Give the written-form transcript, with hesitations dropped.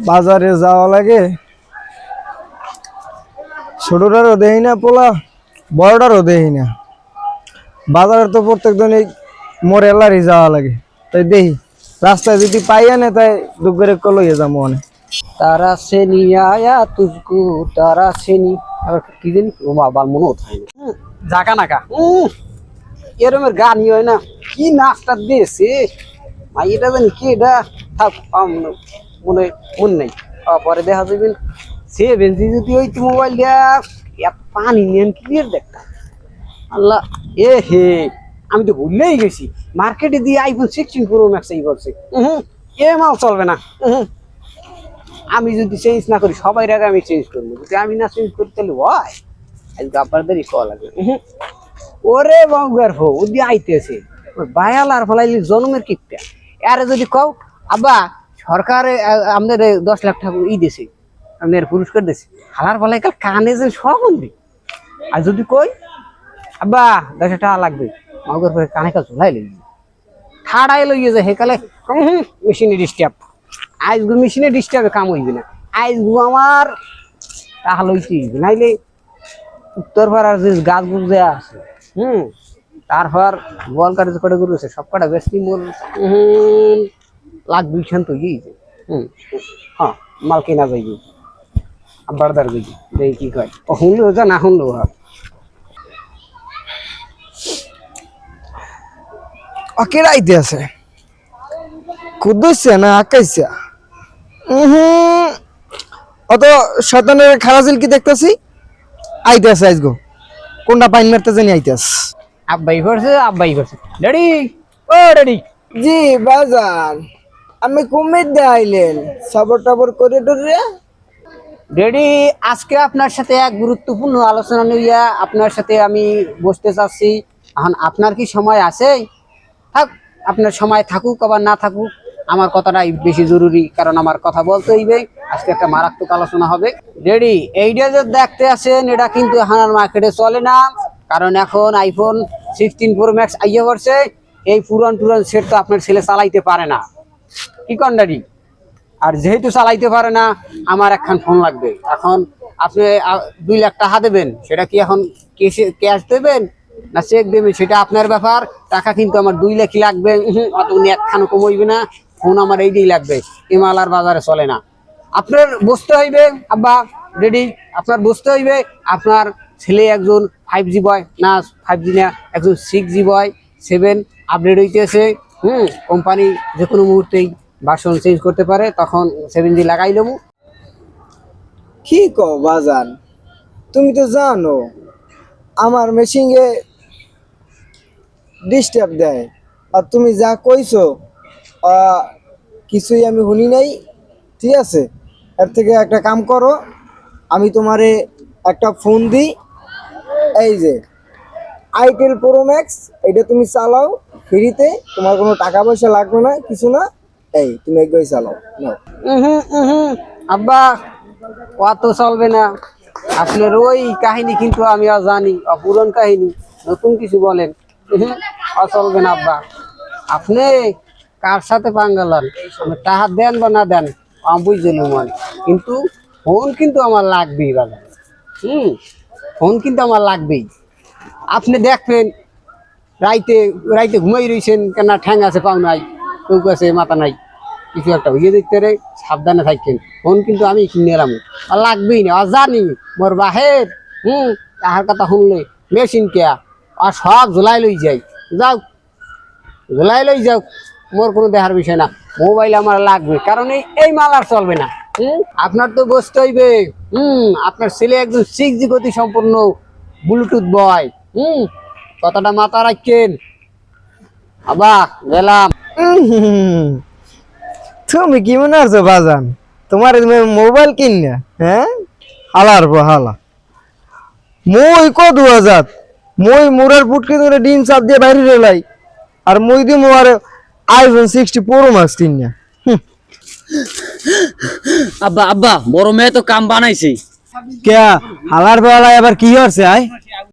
বাজারে যাওয়া লাগে, ছোটটারও দেই না পোলা, বড়টারও দেই না। বাজারে তো প্রত্যেক দিনই মোর এলারই যাওয়া লাগে, তাই দেখি রাস্তায় যদি পাই আনে তাই দুঃখ করে লইয়ে যাবো অনেক। तारा से नहीं आया तुझको तारा से नहीं আর কি জানি ওমা বাল মনে হয় না জাকা নাকা এরমের গানই হয় না কি নাচটা দিয়েছে ভাই এটা জানি কি এটা থাক মনে মন নেই পরে দেখা যাবে সে বেঞ্চি যদি ওই মোবাইল দিয়া এত পানি নেন ক্লিয়ার দেখতা আল্লাহ এ হে আমি তো ভুলেই গেছি মার্কেটে দিয়ে আইফোন 16 প্রো ম্যাক্স এই করছে এ মাল চলবে না আমি যদি চেঞ্জ না করি সবাই আগে আমি চেঞ্জ করবো যদি আমি না চেঞ্জ করি তাহলে হয় আজকে আপনাদেরই কল লাগবে ওরে বাবুগার হো ওদি আইতেছে ওই বায়ালার ফলাইলি জন্মের কিপটা আরে যদি কও আব্বা সরকার আমাদের 10 লাখ টাকা ই দিছে আমাদের পুরস্কার দিছে হালার ফলাই কাল কানে যে সবন্দি আর যদি কই আব্বা 10 টাকা লাগবে মাগুর করে কানে কাল ঝুলাই লই ঠাড়াই লইয়ে যায় হেকালে মেশিনে ডিস্টার্ব আইসগু মেশিনে ডিস্টার্বে কাম হইবে না আইসগু আমার তাহলে হইতে নাইলে উত্তর পাড়ার যে গাছ গুছ দেওয়া আছে তারপর বল কাটে কটে করেছে সব কটা বেশি মোর লাখ 2 তো গিয়েছে হ্যাঁ মাল কেনা যাইবে আবার যাইবে দেখি কি কয় ও শুনলেও যা না শুনলেও হয় অকেরাইতে আছে কুদ্দুসছে না আকাইছে অত শয়তানের খারাজিল কি দেখতেছি আইতেছে আইসগো কোনটা পাইন মারতে জানি আইতেছ আব্বাই করছে ড্যাডি ও ড্যাডি জি বাজান আমি কুমির দিয়ে আইলেন সবর টবর করে ডরে ড্যাডি আজকে আপনার সাথে এক গুরুত্বপূর্ণ আলোচনা নিয়ে আপনার সাথে আমি বসতে চাচ্ছি এখন আপনার কি সময় আছে থাক আপনার সময় থাকুক আবার না থাকুক আমার কথাটাই বেশি জরুরি কারণ আমার কথা বলতে হইবে আজকে একটা মারাত্মক আলোচনা হবে ড্যাডি এইটা যে দেখতে আছেন এটা কিন্তু হানার মার্কেটে চলে না কারণ এখন আইফোন 16 প্রো ম্যাক্স আইয়া পড়ছে এই পুরান সেট তো আপনার ছেলে চালাইতে পারে না কি কন ড্যাডি আর যেহেতু চালাইতে পারে না আমার একখান ফোন লাগবে এখন আপনি 2 লাখ টাকা দেবেন সেটা কি এখন ক্যাশ দেবেন না চেক দেবেন সেটা আপনার ব্যাপার টাকা কিন্তু আমার 2 লাখই লাগবে অত উনি একখানও কমাইবে না ফোন আমার এইটাই লাগবে এমালার বাজারে চলে না আপনার বুঝতে হইবে আব্বা ড্যাডি আপনার বুঝতে হইবে আপনার ছেলে একজন 5G বয় না 5G না একজন 6G বয় 7 আপডেট হইতেছে কোম্পানি যে কোনো মুহূর্তেই ভার্সন চেঞ্জ করতে পারে তখন 7G লাগাই লমু কি কো বাজান তুমি তো জানো আমার মেশিনে ডিস্টার্ব দেয় আর তুমি যা কইছো কিছুই আমি শুনি নাই ঠিক আছে এর থেকে একটা কাম করো আমি তোমারে একটা ফোন দিই এই যে আইটেল প্রো ম্যাক্স এটা তুমি চালাও ফ্রিতে তোমার কোনো টাকা পয়সা লাগবে না কিছু না এই তুমি একবারই চালাও নাও আব্বা অত চলবে না আপনার ওই কাহিনী কিন্তু আমি জানি অপুরন কাহিনী নতুন কিছু বলেন চলবে না আব্বা আপনি কার সাথে পাঙ্গালান আমি টাকা দেন বা না দেন আমি বুঝলাম কিন্তু ফোন কিন্তু আমার লাগবেই বাবা ফোন কিন্তু আমার লাগবেই আপনি দেখবেন রাইতে রাইতে ঘুমাই রয়েছেন কেন ঠ্যাং আছে পাও নাই চৌক আছে মাথা নাই কিছু একটা হইয়ে দেখতে রে সাবধানে থাকেন ফোন কিন্তু আমি কিনে এলাম আর লাগবেই না আর জানি মোর বাহের তাহার কথা শুনলে মেশিন কে আর সব ঝোলাই লই যাই যাও ঝোলাই লই যাও মোর কোনো দেখার বিষয় না মোবাইল আমার লাগবে কারণ এই মাল আর চলবে না আপনার তো বসতে হইবে আপনার ছেলে একজন 6G গতি সম্পন্ন ব্লুটুথ বয় কথাটা মাথা রাখেন আবা গেলাম তুমি কি মনে আছো বাজান তোমার মোবাইল কিন না হ্যাঁ হালার পর হালা মই কো 2000 মই মোরার ফুটকে ধরে ডিম চাপ দিয়ে বাইরে রেলাই আর মই দি মোর আইফোন 60 প্রো ম্যাক্স কিন না আব্বা আব্বা বড় মেয়ে তো কাম বানাইছে কে হালার বেলা এবার কি হচ্ছে আয়